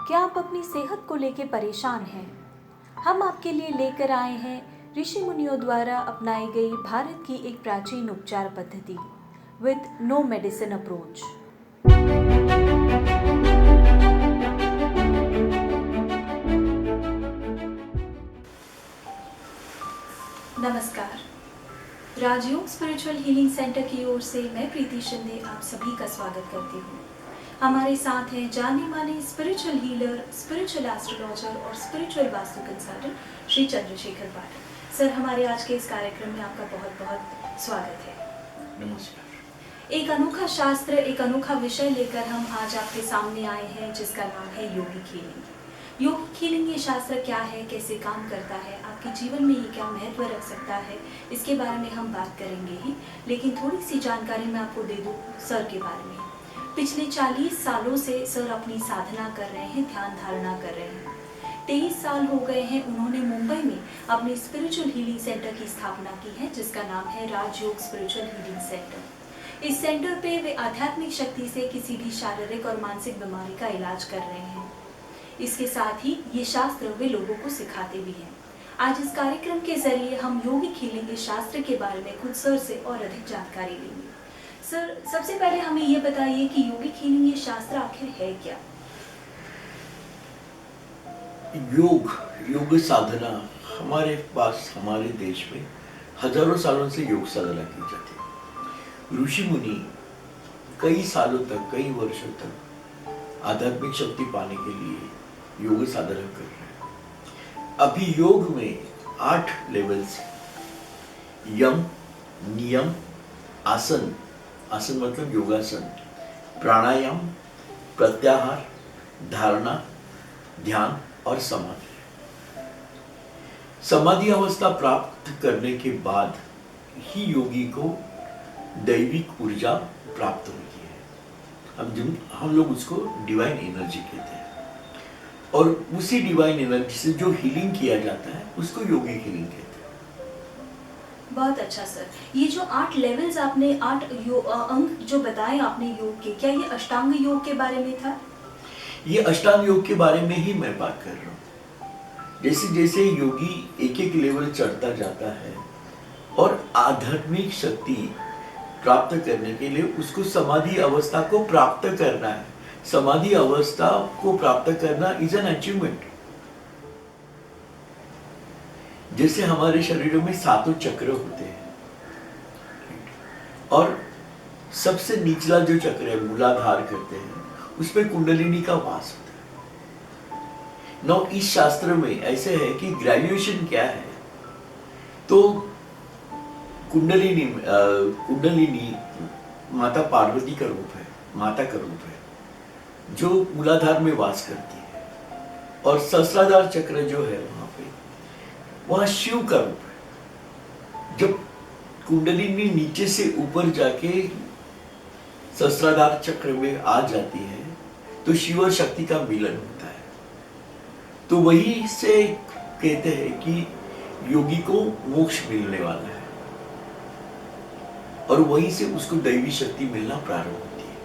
क्या आप अपनी सेहत को लेकर परेशान हैं? हम आपके लिए लेकर आए हैं ऋषि मुनियों द्वारा अपनाई गई भारत की एक प्राचीन उपचार पद्धति विद नो मेडिसिन अप्रोच। नमस्कार। राजयोग स्पिरिचुअल हीलिंग सेंटर की ओर से मैं प्रीति शिंदे आप सभी का स्वागत करती हूँ। हमारे साथ हैं जाने माने स्पिरिचुअल हीलर, स्पिरिचुअल एस्ट्रोलॉजर और स्पिरिचुअल वास्तु कंसल्टेंट श्री चंद्रशेखर पाठक। सर, हमारे आज के इस कार्यक्रम में आपका बहुत बहुत स्वागत है। नमस्कार। एक अनोखा शास्त्र, एक अनोखा विषय लेकर हम आज आपके सामने आए हैं जिसका नाम है योगिक हीलिंग। योगिक हीलिंग ये शास्त्र क्या है, कैसे काम करता है, आपके जीवन में ये क्या महत्व रख सकता है, इसके बारे में हम बात करेंगे ही। लेकिन थोड़ी सी जानकारी मैं आपको दे दूँ सर के बारे में। पिछले 40 सालों से सर अपनी साधना कर रहे हैं, ध्यान धारणा कर रहे हैं। 23 साल हो गए हैं उन्होंने मुंबई में अपने स्पिरिचुअल हीलिंग सेंटर की स्थापना की है जिसका नाम है राजयोग स्पिरिचुअल हीलिंग सेंटर। इस सेंटर पे वे आध्यात्मिक शक्ति से किसी भी शारीरिक और मानसिक बीमारी का इलाज कर रहे हैं। इसके साथ ही ये शास्त्र वे लोगों को सिखाते भी हैं। आज इस कार्यक्रम के जरिए हम योगिक हीलिंग के शास्त्र के बारे में खुद सर से और अधिक जानकारी लेंगे। सर, सबसे पहले हमें ये बताइए कि योगिक हीलिंग ये शास्त्र आखिर है क्या? योग साधना हमारे पास, हमारे देश में हजारों सालों से योग साधना की जाती है। ऋषि मुनि कई सालों तक, कई वर्षों तक आध्यात्मिक शक्ति पाने के लिए योग साधना कर रहे हैं। अभी योग में 8 लेवल्स, यम, नियम, आसन, आसन मतलब योगासन, प्राणायाम, प्रत्याहार, धारणा, ध्यान और समाधि। समाधि अवस्था प्राप्त करने के बाद ही योगी को दैविक ऊर्जा प्राप्त होती है। हम लोग उसको डिवाइन एनर्जी कहते हैं और उसी डिवाइन एनर्जी से जो हीलिंग किया जाता है उसको योगिक हीलिंग कहते हैं। बहुत अच्छा सर। ये जो 8 लेवल्स आपने 8 अंक जो बताए आपने योग के, क्या ये अष्टांग योग के बारे में था? ये अष्टांग योग के बारे में ही मैं बात कर रहा हूँ। जैसे जैसे योगी एक एक लेवल चढ़ता जाता है और आध्यात्मिक शक्ति प्राप्त करने के लिए उसको समाधि अवस्था को प्राप्त करना है। समाधि अवस्था को प्राप्त करना इज एन अचीवमेंट। जैसे हमारे शरीरों में 7 चक्र होते हैं और सबसे निचला जो चक्र है, मूलाधार करते हैं, उसमें कुंडलिनी का वास होता है। नौ इस शास्त्र में ऐसे है कि ग्रेजुएशन क्या है, तो कुंडलिनी माता पार्वती का रूप है, माता का रूप है जो मूलाधार में वास करती है। और सहस्त्राधार चक्र जो है वहां शिव का रूप है। जब कुंडलिनी नीचे से ऊपर जाके सहस्त्राधार चक्र में आ जाती है तो शिव और शक्ति का मिलन होता है। तो वही से कहते हैं कि योगी को मोक्ष मिलने वाला है और वहीं से उसको दैवी शक्ति मिलना प्रारंभ होती है।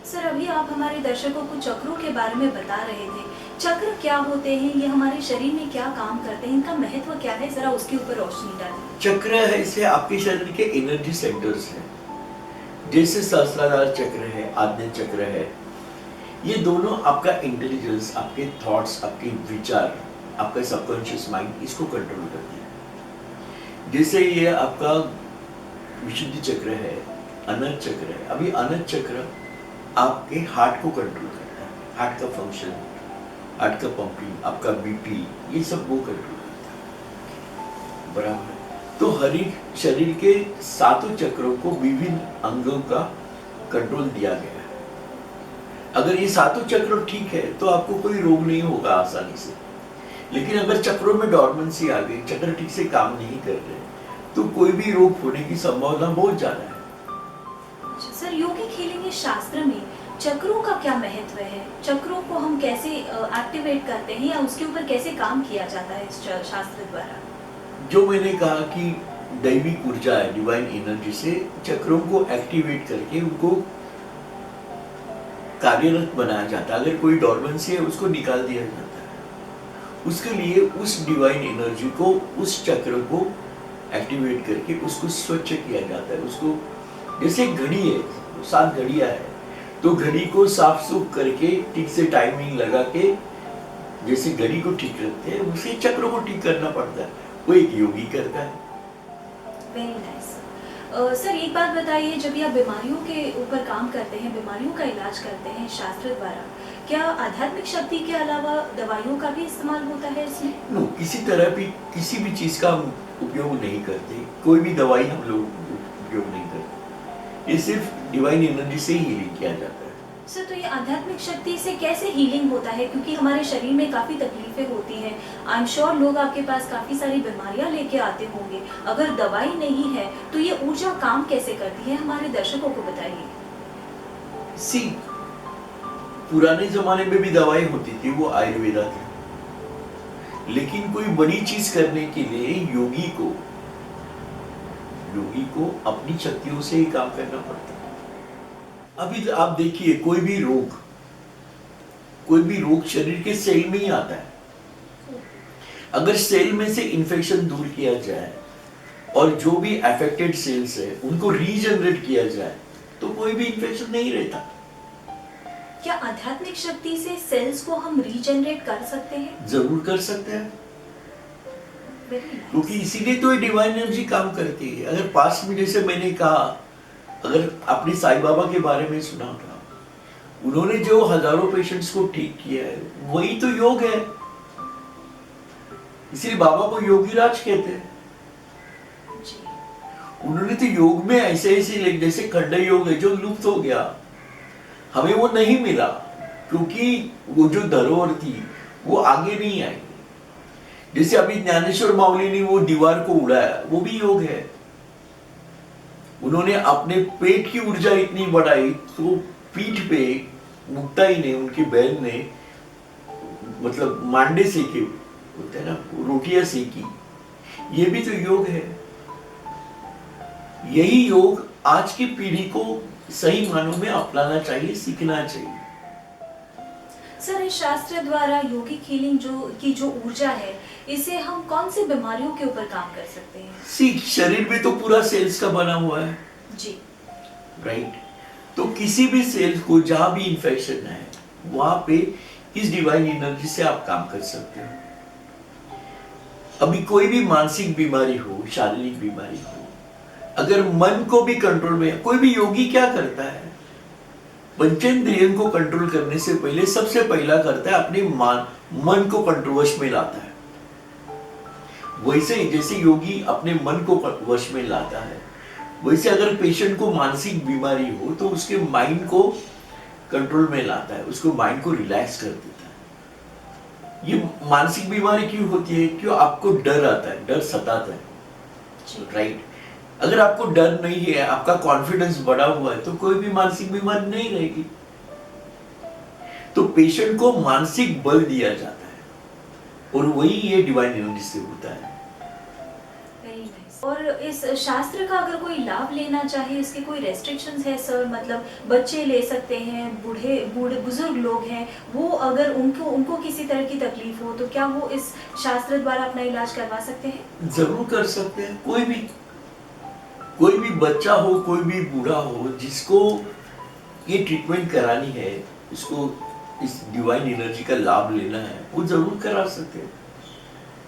सर, अभी आप हमारे दर्शकों को चक्रों के बारे में बता रहे थे। चक्र क्या होते हैं, ये हमारे शरीर में क्या काम करते हैं, इनका महत्व क्या है, जरा उसके ऊपर रोशनी डालें। चक्र ऐसे आपके शरीर के एनर्जी सेंटर्स हैं। जैसे सहस्त्राधार चक्र है, आज्ञा चक्र है, ये दोनों आपका इंटेलिजेंस, आपके थॉट्स, आपके विचार, आपका सबकॉन्शियस माइंड इसको कंट्रोल करती है। जैसे ये आपका विशुद्धि चक्र है, अनंत चक्र है। अभी अनंत चक्र आपके हार्ट को कंट्रोल करता है, हार्ट का फंक्शन, हार्ट का पंपिंग, आपका बीपी, ये सब वो कंट्रोल करता है। बराबर। तो हर एक शरीर के 7 चक्रों को विभिन्न अंगों का कंट्रोल दिया गया है। अगर ये 7 चक्र ठीक है तो आपको कोई रोग नहीं होगा आसानी से। लेकिन अगर चक्रों में डॉर्मेंसी आ गई, चक्र ठीक से काम नहीं कर रहे, तो कोई भी रोग होने की संभावना बहुत ज्यादा है। सर, योगिक हीलिंग के शास्त्र में चक्रों का क्या महत्व है? चक्रों को हम कैसे एक्टिवेट करते हैं या उसके ऊपर कैसे काम किया जाता है इस शास्त्र द्वारा? जो मैंने कहा कि दैविक ऊर्जा है, डिवाइन एनर्जी से चक्रों को एक्टिवेट करके उनको कार्यरत बनाया जाता है। अगर कोई डॉर्मेंसी है उसको निकाल दिया जाता है। उसके लिए उस डिवाइन एनर्जी को, उस चक्र को एक्टिवेट करके उसको स्वच्छ किया जाता है। उसको जैसे घड़ी है, 7 घड़ियां है, तो घड़ी को साफ सुफ करके ठीक से टाइमिंग लगा के जैसे घड़ी को ठीक रखते हैं, उसी चक्र को ठीक करना पड़ता है। वो एक योगी करता है। Very nice. सर एक बात बताइए, जब आप बीमारियों के ऊपर काम करते हैं, बीमारियों का इलाज करते हैं शास्त्र द्वारा, क्या आध्यात्मिक शक्ति के अलावा दवाइयों का भी इस्तेमाल होता है इसमें? नो, किसी तरह भी किसी भी चीज का हम उपयोग नहीं करते। कोई भी दवाई हम लोग उपयोग नहीं करते। ये सिर्फ डिवाइन एनर्जी से ही हीलिंग किया जाता है। सर तो ये आध्यात्मिक शक्ति से कैसे हीलिंग होता है, क्योंकि हमारे शरीर में काफ़ी तकलीफें होती हैं। आई एम श्योर लोग आपके पास काफ़ी सारी बीमारियां लेके आते होंगे। अगर दवाई नहीं है तो ये ऊर्जा काम कैसे करती है, हमारे दर्शकों को बताइए। सी, पुराने जमाने में भी दवाई होती थी, वो आयुर्वेदा थी। लेकिन कोई बड़ी चीज करने के लिए योगी को अपनी शक्तियों से ही काम करना पड़ता है। अभी आप देखिए, कोई भी रोग शरीर के सेल में ही आता है। अगर सेल में से इन्फेक्शन दूर किया जाए और जो भी अफेक्टेड सेल्स है उनको रीजनरेट किया जाए तो कोई भी इन्फेक्शन नहीं रहता। क्या आध्यात्मिक शक्ति से सेल्स को हम रीजनरेट कर सकते हैं? जरूर कर सकते हैं, Very nice. क्योंकि इसीलिए तो ये डिवाइन एनर्जी काम करती है। अगर पास्ट में जैसे मैंने कहा, अगर आपने साईं बाबा के बारे में सुना था, उन्होंने जो हजारों पेशेंट्स को ठीक किया है, वही तो योग है। इसलिए बाबा को योगी राज कहते हैं। जी। उन्होंने तो योग में ऐसे जैसे खंड योग है जो लुप्त हो गया, हमें वो नहीं मिला क्योंकि वो जो धरोहर थी वो आगे नहीं आई। जैसे अभी ज्ञानेश्वर माउली ने वो दीवार को उड़ाया, वो भी योग है। उन्होंने अपने पेट की ऊर्जा इतनी बढ़ाई तो पीठ पे मुक्ताई ने, उनकी बहन ने, मतलब मांडे सेके, होते हैं ना, रोटियां सेकी। ये भी तो योग है। यही योग आज की पीढ़ी को सही मानों में अपनाना चाहिए, सीखना चाहिए। सर इस शास्त्र द्वारा योगिक हीलिंग जो ऊर्जा है, इसे हम कौन सी बीमारियों के ऊपर काम कर सकते हैं? शरीर में तो पूरा सेल्स का बना हुआ है जी। राइट। तो किसी भी सेल्स को जहां भी इंफेक्शन है वहां पे इस डिवाइन एनर्जी से आप काम कर सकते हो। अभी कोई भी मानसिक बीमारी हो, शारीरिक बीमारी हो, अगर मन को भी कंट्रोल में, कोई भी योगी क्या करता है, पंचेंद्रियों को कंट्रोल करने से पहले सबसे पहला करता है अपने मन को कंट्रोल वश में लाता है। वैसे ही जैसे योगी अपने मन को वश में लाता है, वैसे अगर पेशेंट को मानसिक बीमारी हो तो उसके माइंड को कंट्रोल में लाता है, उसको माइंड को रिलैक्स कर देता है। ये मानसिक बीमारी क्यों होती है? क्यों? आपको डर आता है, डर सताता है, राइट। अगर आपको डर नहीं है, आपका कॉन्फिडेंस बढ़ा हुआ है, तो कोई भी मानसिक बीमारी नहीं रहेगी। तो पेशेंट को मानसिक बल दिया जाता है और वही ये डिवाइन एनर्जी से होता है। Very nice. और इस शास्त्र का अगर कोई लाभ लेना चाहे, इसके कोई रेस्ट्रिक्शंस है सर? मतलब बच्चे ले सकते हैं, बूढ़े बुजुर्ग लोग हैं, वो अगर उनको किसी तरह की तकलीफ हो तो क्या वो इस शास्त्र द्वारा अपना इलाज करवा सकते हैं? जरूर कर सकते हैं। कोई भी बच्चा हो, कोई भी बूढ़ा हो, जिसको ये ट्रीटमेंट करानी है, इसको इस डिवाइन एनर्जी का लाभ लेना है, वो जरूर करा सकते हैं।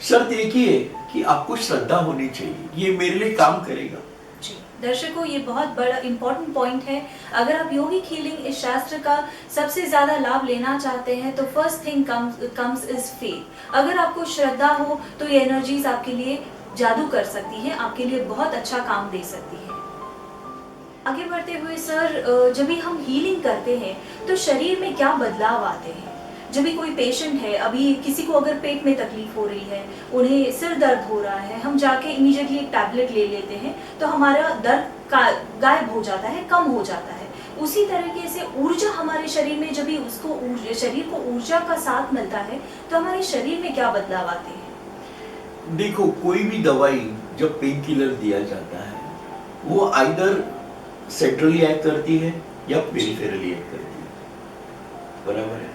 शर्त एक ही है कि आपको श्रद्धा होनी चाहिए, ये मेरे लिए काम करेगा। जी दर्शकों, ये बहुत बड़ा इंपॉर्टेंट पॉइंट है। अगर आप योगिक हीलिंग इस शास्त्र का सबसे ज्यादा लाभ लेना चाहते हैं तो first thing comes is faith. अगर आपको श्रद्धा हो तो ये एनर्जीज आपके लिए जादू कर सकती हैं, आपके लिए बहुत अच्छा काम दे सकती है। आगे बढ़ते हुए सर, जब भी हम हीलिंग करते हैं तो शरीर में क्या बदलाव आते हैं? जब भी कोई पेशेंट है, अभी किसी को अगर पेट में तकलीफ हो रही है, उन्हें सिर दर्द हो रहा है, हम जाके इमीडिएटली एक टैबलेट ले लेते हैं तो हमारा दर्द गायब हो जाता है, कम हो जाता है। उसी तरीके से ऊर्जा हमारे शरीर में, जब भी शरीर को ऊर्जा का साथ मिलता है तो हमारे शरीर में क्या बदलाव आते हैं? देखो, कोई भी दवाई जब पेन किलर दिया जाता है, वो आइदर सेंट्रली एक्ट करती है या पेरिफेरली एक्ट करती है। बराबर है।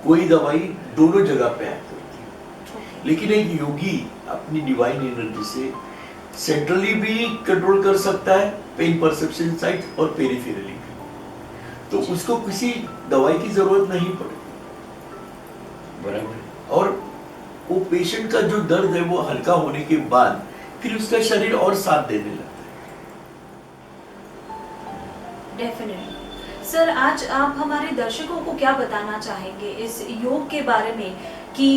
कोई दवाई दोनों जगह पे एक्ट करती है, लेकिन एक योगी अपनी डिवाइन एनर्जी से सेंट्रली भी कंट्रोल कर सकता है, पेन परसेप्शन साइट और पेरिफेरली भी, तो उसको किसी दवाई की जरूरत नहीं पड़ती, बराबर है। और वो पेशेंट का जो दर्द है वो हल्का होने के बाद फिर उसका शरीर और साथ देने लगता है। डेफिनेटली सर, आज आप हमारे दर्शकों को क्या बताना चाहेंगे इस योग के बारे में कि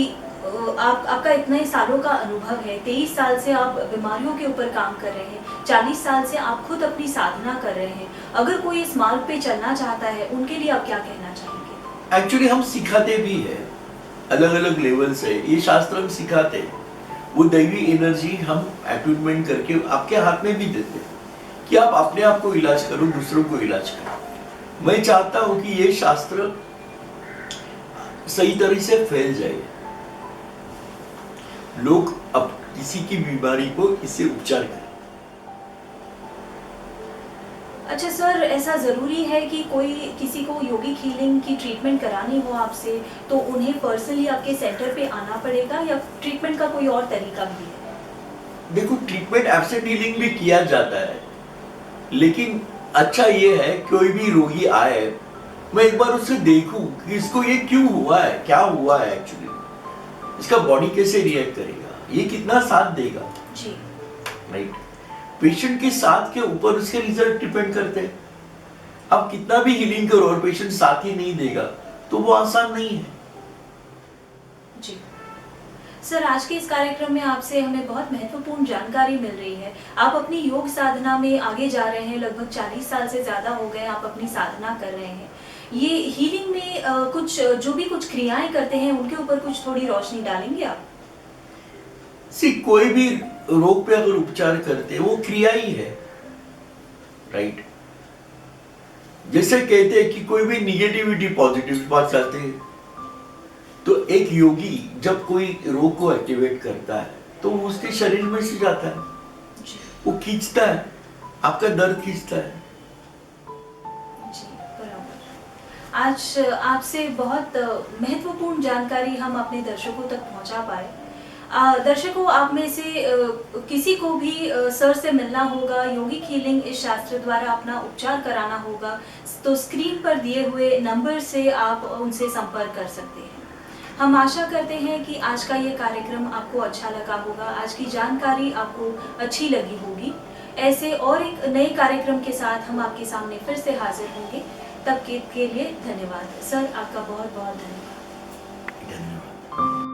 आपका इतने सालों का अनुभव है, 23 साल से आप बीमारियों के ऊपर काम कर रहे हैं, 40 साल से आप खुद अपनी साधना कर रहे हैं, अगर कोई इस मार्ग पे चलना चाहता है उनके लिए आप क्या कहना चाहेंगे? एक्चुअली हम सिखाते भी है, अलग अलग लेवल से ये शास्त्र हम सिखाते हैं, वो दैवी एनर्जी हम अटूनमेंट करके आपके हाथ में भी देते हैं कि आप अपने आप को इलाज करो, दूसरों को इलाज करो। मैं चाहता हूं कि ये शास्त्र सही तरह से फैल जाए, लोग अब किसी की बीमारी को इससे उपचार करें। अच्छा सर, ऐसा ज़रूरी है कि कोई किसी को योगिक हीलिंग की ट्रीटमेंट करानी हो आपसे तो उन्हें पर्सनली आपके सेंटर पे आना पड़ेगा या ट्रीटमेंट का कोई और तरीका भी है? देखो, ट्रीटमेंट एब्सेंट हीलिंग भी किया जाता है, लेकिन अच्छा ये है कोई भी रोगी आए, मैं एक बार उससे देखूं कि इसको ये क्यों हुआ है, क्या हुआ है एक्चुअली, इसका बॉडी कैसे रिएक्ट करेगा, ये कितना साथ देगा जी, राइट। पेशेंट के साथ के ऊपर उसके रिजल्ट डिपेंड करते हैं। अब कितना भी हीलिंग करो और पेशेंट साथ ही नहीं देगा तो वो आसान नहीं है। जी सर, आज के इस कार्यक्रम में आपसे हमें बहुत महत्वपूर्ण जानकारी मिल रही है। आप अपनी योग साधना में आगे जा रहे हैं, लगभग 40 साल से ज़्यादा हो गए आप अपनी साधना कर रहे हैं। ये हीलिंग में कुछ जो भी कुछ क्रियाएं करते हैं उनके ऊपर कुछ थोड़ी रोशनी डालेंगे आप? कोई भी रोग पे अगर उपचार करते हैं वो क्रिया ही है, राइट। जैसे कहते हैं कि कोई भी निगेटिविटी पॉजिटिव बात चाहते हैं, तो एक योगी जब कोई रोग को एक्टिवेट करता है तो वो उसके शरीर में से जाता है, वो खींचता है, आपका दर्द खींचता है। जी बराबर। आज आपसे बहुत महत्वपूर्ण जानकारी हम अपने दर्शकों तक पहुंचा पाए। दर्शकों, आप में से किसी को भी सर से मिलना होगा, योगिक हीलिंग इस शास्त्र द्वारा अपना उपचार कराना होगा, तो स्क्रीन पर दिए हुए नंबर से आप उनसे संपर्क कर सकते हैं। हम आशा करते हैं कि आज का ये कार्यक्रम आपको अच्छा लगा होगा, आज की जानकारी आपको अच्छी लगी होगी। ऐसे और एक नए कार्यक्रम के साथ हम आपके सामने फिर से हाजिर होंगे। तब के लिए धन्यवाद सर, आपका बहुत बहुत धन्यवाद। धन्यवाद।